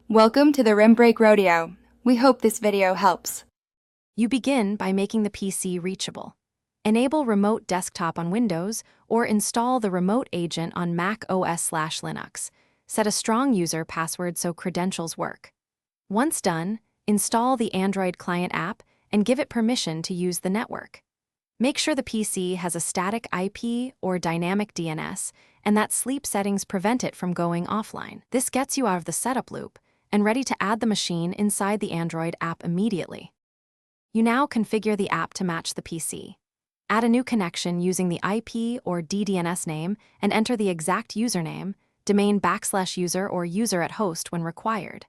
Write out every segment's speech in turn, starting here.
Welcome to the Rim Break Rodeo. We hope this video helps. You begin by making the PC reachable. Enable Remote Desktop on Windows or install the Remote Agent on Mac OS/Linux. Set a strong user password so credentials work. Once done, install the Android client app and give it permission to use the network. Make sure the PC has a static IP or dynamic DNS and that sleep settings prevent it from going offline. This gets you out of the setup loop and ready to add the machine inside the Android app immediately. You now configure the app to match the PC. Add a new connection using the IP or DDNS name and enter the exact username, domain/user or user at host when required.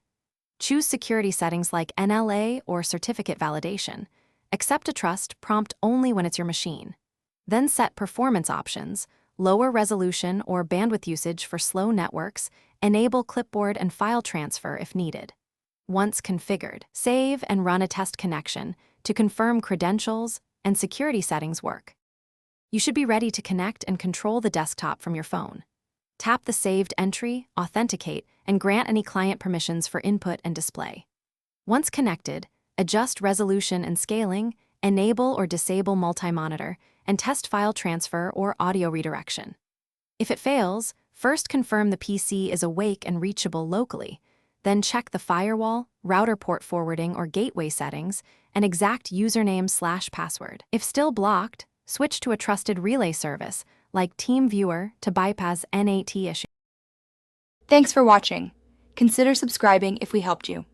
Choose security settings like NLA or certificate validation. Accept a trust prompt only when it's your machine. Then set performance options, lower resolution or bandwidth usage for slow networks, enable clipboard and file transfer if needed. Once configured, save and run a test connection to confirm credentials and security settings work. You should be ready to connect and control the desktop from your phone. Tap the saved entry, authenticate, and grant any client permissions for input and display. Once connected, adjust resolution and scaling, enable or disable multi-monitor, and test file transfer or audio redirection. If it fails, first confirm the PC is awake and reachable locally, then check the firewall, router port forwarding or gateway settings, and exact username/password. If still blocked, switch to a trusted relay service like TeamViewer to bypass NAT issues. Thanks for watching. Consider subscribing if we helped you.